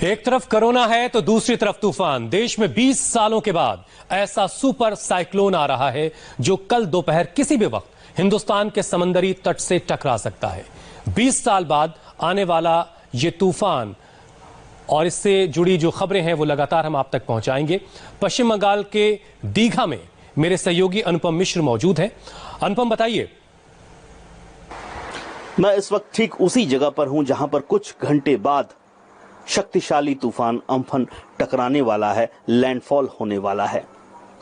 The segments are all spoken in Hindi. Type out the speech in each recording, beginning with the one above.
एक तरफ कोरोना है तो दूसरी तरफ तूफान। देश में 20 सालों के बाद ऐसा सुपर साइक्लोन आ रहा है जो कल दोपहर किसी भी वक्त हिंदुस्तान के समंदरी तट से टकरा सकता है। 20 साल बाद आने वाला ये तूफान और इससे जुड़ी जो खबरें हैं वो लगातार हम आप तक पहुंचाएंगे। पश्चिम बंगाल के दीघा में मेरे सहयोगी अनुपम मिश्र मौजूद हैं। अनुपम, बताइए। मैं इस वक्त ठीक उसी जगह पर हूं जहां पर कुछ घंटे बाद शक्तिशाली तूफान अम्फन टकराने वाला है, लैंडफॉल होने वाला है।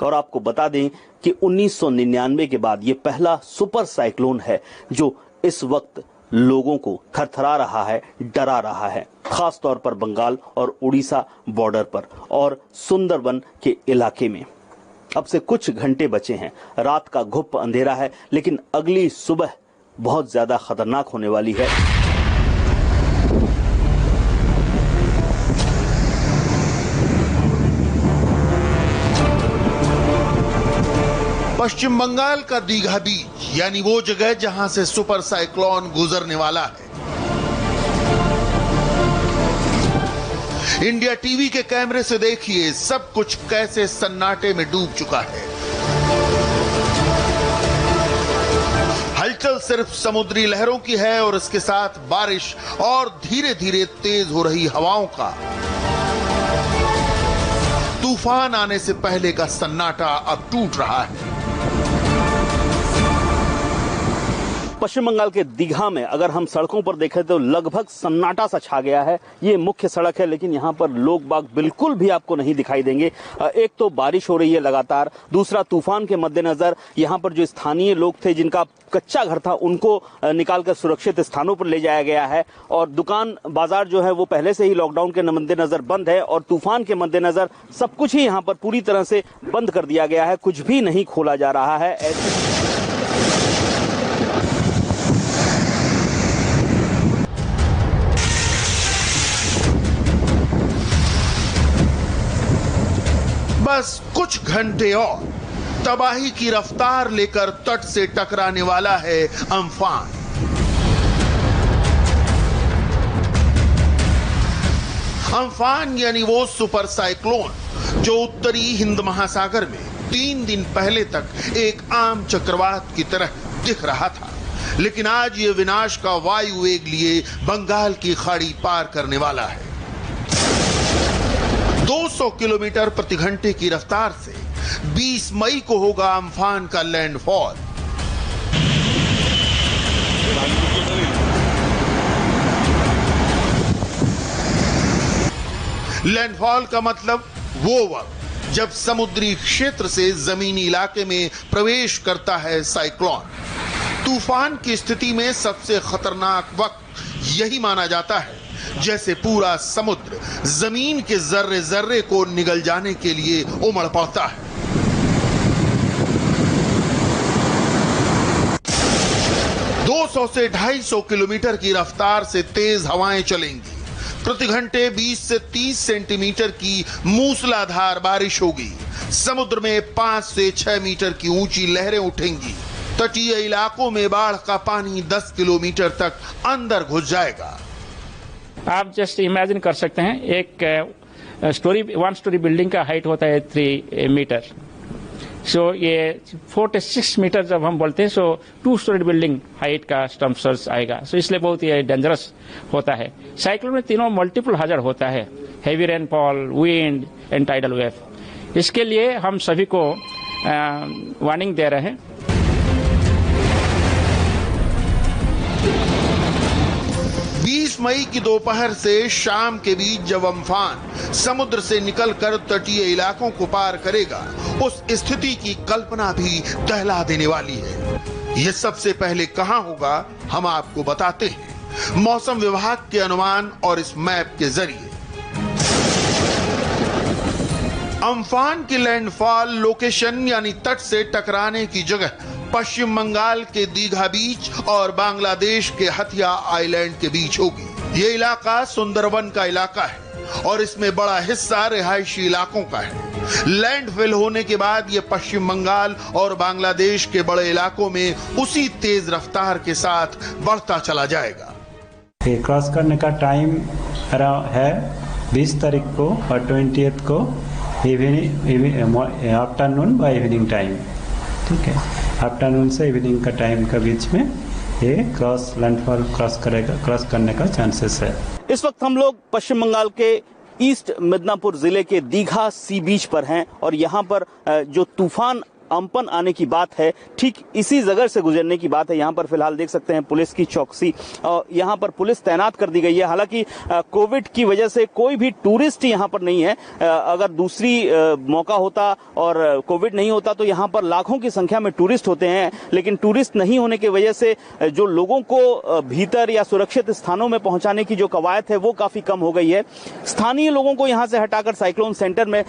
और आपको बता दें कि 1999 के बाद ये पहला सुपर साइक्लोन है जो इस वक्त लोगों को थरथरा रहा है, डरा रहा है, खास तौर पर बंगाल और उड़ीसा बॉर्डर पर और सुंदरबन के इलाके में। अब से कुछ घंटे बचे हैं, रात का घुप अंधेरा है, लेकिन अगली सुबह बहुत ज्यादा खतरनाक होने वाली है। पश्चिम बंगाल का दीघा बीच, यानी वो जगह जहां से सुपर साइक्लोन गुजरने वाला है। इंडिया टीवी के कैमरे से देखिए सब कुछ कैसे सन्नाटे में डूब चुका है। हलचल सिर्फ समुद्री लहरों की है और इसके साथ बारिश और धीरे धीरे तेज हो रही हवाओं का। तूफान आने से पहले का सन्नाटा अब टूट रहा है। पश्चिम बंगाल के दीघा में अगर हम सड़कों पर देखें तो लगभग सन्नाटा सा छा गया है। ये मुख्य सड़क है, लेकिन यहाँ पर लोग बाग बिल्कुल भी आपको नहीं दिखाई देंगे। एक तो बारिश हो रही है लगातार, दूसरा तूफान के मद्देनजर यहाँ पर जो स्थानीय लोग थे जिनका कच्चा घर था उनको निकालकर सुरक्षित स्थानों पर ले जाया गया है। और दुकान बाजार जो है वो पहले से ही लॉकडाउन के मद्देनजर बंद है और तूफान के मद्देनजर सब कुछ ही यहाँ पर पूरी तरह से बंद कर दिया गया है, कुछ भी नहीं खोला जा रहा है। बस कुछ घंटे और तबाही की रफ्तार लेकर तट से टकराने वाला है अम्फान। अम्फान यानी वो सुपर साइक्लोन जो उत्तरी हिंद महासागर में 3 दिन पहले तक एक आम चक्रवात की तरह दिख रहा था, लेकिन आज ये विनाश का वायु वेग लिए बंगाल की खाड़ी पार करने वाला है। 200 किलोमीटर प्रति घंटे की रफ्तार से 20 मई को होगा अम्फान का लैंडफॉल। लैंडफॉल का मतलब वो वक्त जब समुद्री क्षेत्र से जमीनी इलाके में प्रवेश करता है साइक्लोन। तूफान की स्थिति में सबसे खतरनाक वक्त यही माना जाता है जैसे पूरा समुद्र जमीन के जर्रे जर्रे को निगल जाने के लिए उमड़ पड़ता है। दो 200 से 250 किलोमीटर की रफ्तार से तेज हवाएं चलेंगी। प्रति घंटे 20 से 30 सेंटीमीटर की मूसलाधार बारिश होगी। समुद्र में 5 से 6 मीटर की ऊंची लहरें उठेंगी। तटीय इलाकों में बाढ़ का पानी 10 किलोमीटर तक अंदर घुस जाएगा। आप जस्ट इमेजिन कर सकते हैं, एक 1 स्टोरी बिल्डिंग का हाइट होता है 3 मीटर। सो ये 4 से 6 मीटर जब हम बोलते हैं, सो 2 स्टोरी बिल्डिंग हाइट का स्ट्रक्चर्स आएगा। सो इसलिए बहुत ही डेंजरस होता है। साइक्लोन में तीनों मल्टीपल हजार्ड होता है, heavy rainfall, wind and tidal wave. इसके लिए हम सभी को वार्निंग दे रहे हैं। मई की दोपहर से शाम के बीच जब अम्फान समुद्र से निकलकर तटीय इलाकों को पार करेगा, उस स्थिति की कल्पना भी दहला देने वाली है। ये सबसे पहले कहां होगा हम आपको बताते हैं मौसम विभाग के अनुमान और इस मैप के जरिए। अम्फान की लैंडफॉल लोकेशन यानी तट से टकराने की जगह पश्चिम बंगाल के दीघा बीच और बांग्लादेश के हथिया आइलैंड के बीच होगी। ये इलाका सुंदरबन का इलाका है और इसमें बड़ा हिस्सा रिहायशी इलाकों का है। लैंडफॉल होने के बाद ये पश्चिम बंगाल और बांग्लादेश के बड़े इलाकों में उसी तेज रफ्तार के साथ बढ़ता चला जाएगा। क्रॉस करने का टाइम है 20 तारीख को और 20th को आफ्टरनून व इवनिंग टाइम, ठीक है, आफ्टरनून से इवनिंग का टाइम के बीच में ये लैंडफॉल क्रॉस करने का चांसेस है। इस वक्त हम लोग पश्चिम बंगाल के ईस्ट मिदनापुर जिले के दीघा सी बीच पर हैं और यहाँ पर जो तूफान अम्फन आने की बात है, ठीक इसी जगह से गुजरने की बात है। यहाँ पर फिलहाल देख सकते हैं पुलिस की चौकसी, और यहाँ पर पुलिस तैनात कर दी गई है। हालांकि कोविड की वजह से कोई भी टूरिस्ट यहाँ पर नहीं है। अगर दूसरी मौका होता और कोविड नहीं होता तो यहाँ पर लाखों की संख्या में टूरिस्ट होते हैं, लेकिन टूरिस्ट नहीं होने की वजह से जो लोगों को भीतर या सुरक्षित स्थानों में पहुंचाने की जो कवायद है वो काफी कम हो गई है। स्थानीय लोगों को यहाँ से हटाकर साइक्लोन सेंटर में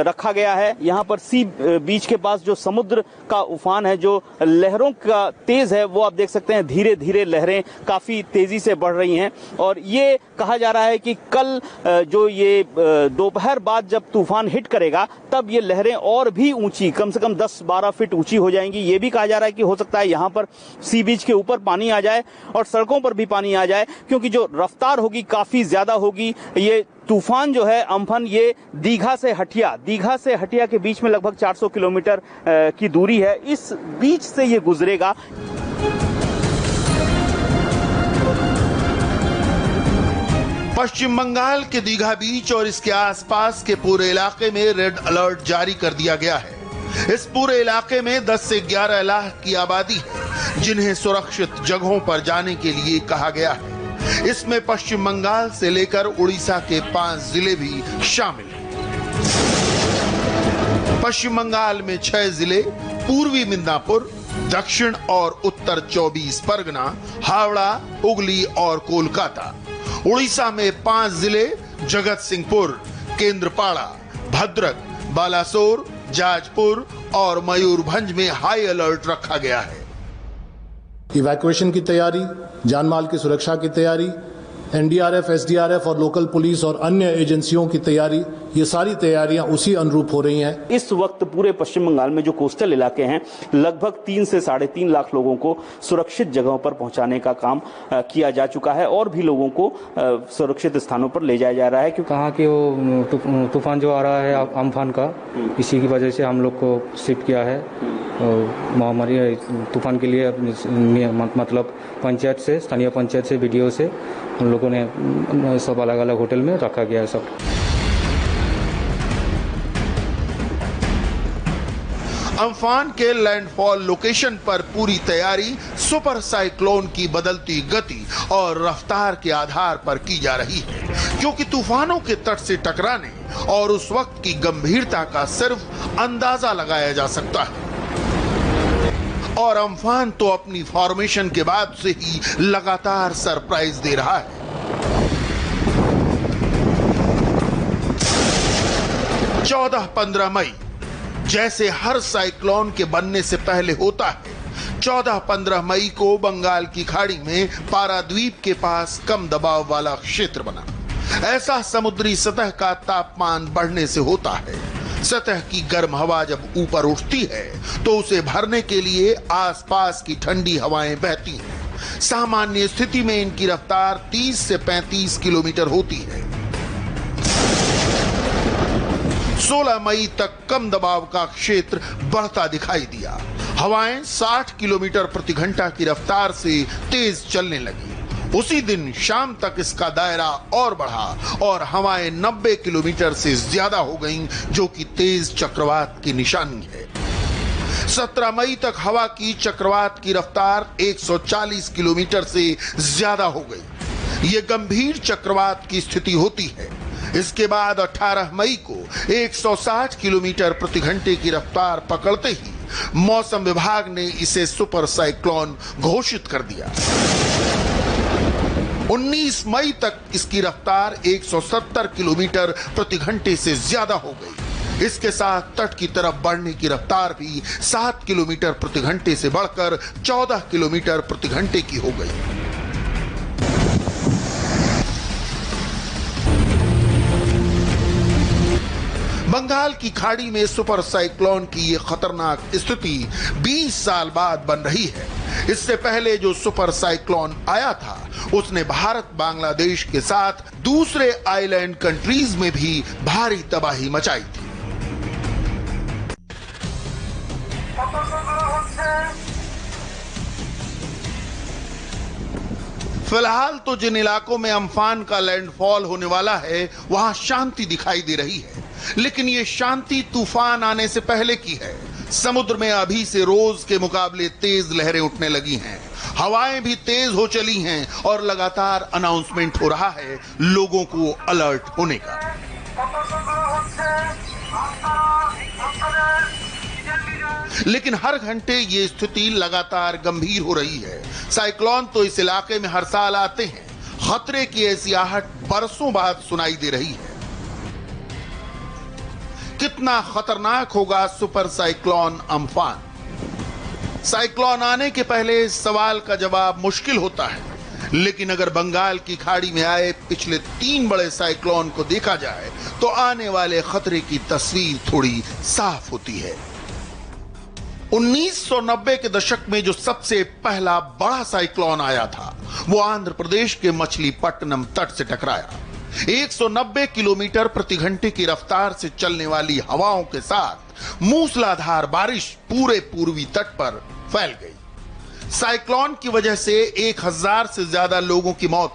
रखा गया है। यहाँ पर सी बीच के पास जो समुद्र का उफान है, जो लहरों का तेज है, वो आप देख सकते हैं धीरे धीरे लहरें काफी तेजी से बढ़ रही हैं। और ये कहा जा रहा है कि कल जो ये दोपहर बाद जब तूफान हिट करेगा तब ये लहरें और भी ऊंची, कम से कम 10-12 फीट ऊंची हो जाएंगी। ये भी कहा जा रहा है कि हो सकता है यहाँ पर सी बीच के ऊपर पानी आ जाए और सड़कों पर भी पानी आ जाए, क्योंकि जो रफ्तार होगी काफी ज्यादा होगी। ये तूफान जो है अम्फन, ये दीघा से हटिया के बीच में लगभग 400 किलोमीटर की दूरी है, इस बीच से ये गुजरेगा। पश्चिम बंगाल के दीघा बीच और इसके आसपास के पूरे इलाके में रेड अलर्ट जारी कर दिया गया है। इस पूरे इलाके में 10 से 11 लाख की आबादी है, जिन्हें सुरक्षित जगहों पर जाने के लिए कहा गया है। इसमें पश्चिम बंगाल से लेकर उड़ीसा के 5 जिले भी शामिल हैं। पश्चिम बंगाल में 6 जिले, पूर्वी मिदनापुर, दक्षिण और उत्तर 24 परगना, हावड़ा, हुगली और कोलकाता। उड़ीसा में 5 जिले, जगत सिंहपुर, केंद्रपाड़ा, भद्रक, बालासोर, जाजपुर और मयूरभंज में हाई अलर्ट रखा गया है। इवैक्यूएशन की तैयारी, जानमाल की सुरक्षा की तैयारी, एनडीआरएफ, एसडीआरएफ और लोकल पुलिस और अन्य एजेंसियों की तैयारी, ये सारी तैयारियां उसी अनुरूप हो रही हैं। इस वक्त पूरे पश्चिम बंगाल में जो कोस्टल इलाके हैं, लगभग 3 से 3.5 लाख लोगों को सुरक्षित जगहों पर पहुंचाने का काम किया जा चुका है और भी लोगों को सुरक्षित स्थानों पर ले जाया जा रहा है। क्योंकि कहाँ के वो तूफान जो आ रहा है अम्फान का, इसी की वजह से हम लोग को शिफ्ट किया है। महामारी तूफान के लिए मतलब पंचायत से, स्थानीय पंचायत से, बीडीओ से उन लोगों ने सब अलग अलग होटल में रखा गया है सब। अम्फान के लैंडफॉल लोकेशन पर पूरी तैयारी सुपर साइक्लोन की बदलती गति और रफ्तार के आधार पर की जा रही है, क्योंकि तूफानों के तट से टकराने और उस वक्त की गंभीरता का सिर्फ अंदाजा लगाया जा सकता है। और अम्फान तो अपनी फॉर्मेशन के बाद से ही लगातार सरप्राइज दे रहा है। चौदह 15 मई जैसे हर साइक्लोन के बनने से पहले होता है, 14-15 मई को बंगाल की खाड़ी में पाराद्वीप के पास कम दबाव वाला क्षेत्र बना। ऐसा समुद्री सतह का तापमान बढ़ने से होता है। सतह की गर्म हवा जब ऊपर उठती है तो उसे भरने के लिए आसपास की ठंडी हवाएं बहती हैं। सामान्य स्थिति में इनकी रफ्तार 30 से 35 किलोमीटर होती है। 16 मई तक कम दबाव का क्षेत्र बढ़ता दिखाई दिया। हवाएं 60 किलोमीटर प्रति घंटा की रफ्तार से तेज चलने लगी। उसी दिन शाम तक इसका दायरा और बढ़ा और हवाएं 90 किलोमीटर से ज्यादा हो गईं, जो कि तेज चक्रवात की निशानी है। 17 मई तक हवा की चक्रवात की रफ्तार 140 किलोमीटर से ज्यादा हो गई। ये गंभीर चक्रवात की स्थिति होती है। इसके बाद 18 मई को 160 किलोमीटर प्रति घंटे की रफ्तार पकड़ते ही मौसम विभाग ने इसे सुपर साइक्लोन घोषित कर दिया। 19 मई तक इसकी रफ्तार 170 किलोमीटर प्रति घंटे से ज्यादा हो गई। इसके साथ तट की तरफ बढ़ने की रफ्तार भी 7 किलोमीटर प्रति घंटे से बढ़कर 14 किलोमीटर प्रति घंटे की हो गई। बंगाल की खाड़ी में सुपर साइक्लोन की ये खतरनाक स्थिति 20 साल बाद बन रही है। इससे पहले जो सुपर साइक्लोन आया था उसने भारत बांग्लादेश के साथ दूसरे आइलैंड कंट्रीज में भी भारी तबाही मचाई थी। फिलहाल तो जिन इलाकों में अम्फान का लैंडफॉल होने वाला है वहां शांति दिखाई दे रही है, लेकिन ये शांति तूफान आने से पहले की है। समुद्र में अभी से रोज के मुकाबले तेज लहरें उठने लगी हैं, हवाएं भी तेज हो चली हैं और लगातार अनाउंसमेंट हो रहा है लोगों को अलर्ट होने का। लेकिन हर घंटे ये स्थिति लगातार गंभीर हो रही है। साइक्लोन तो इस इलाके में हर साल आते हैं, खतरे की ऐसी आहट बरसों बाद सुनाई दे रही है। कितना खतरनाक होगा सुपर साइक्लोन अम्फान? साइक्लोन आने के पहले इस सवाल का जवाब मुश्किल होता है, लेकिन अगर बंगाल की खाड़ी में आए पिछले 3 बड़े साइक्लोन को देखा जाए तो आने वाले खतरे की तस्वीर थोड़ी साफ होती है। 1990 के दशक में जो सबसे पहला बड़ा साइक्लोन आया था वो आंध्र प्रदेश के मछलीपट्टनम तट से टकराया। 190 किलोमीटर प्रति घंटे की रफ्तार से चलने वाली हवाओं के साथ मूसलाधार बारिश पूरे पूर्वी तट पर फैल गई। साइक्लोन की वजह से 1000 से ज्यादा लोगों की मौत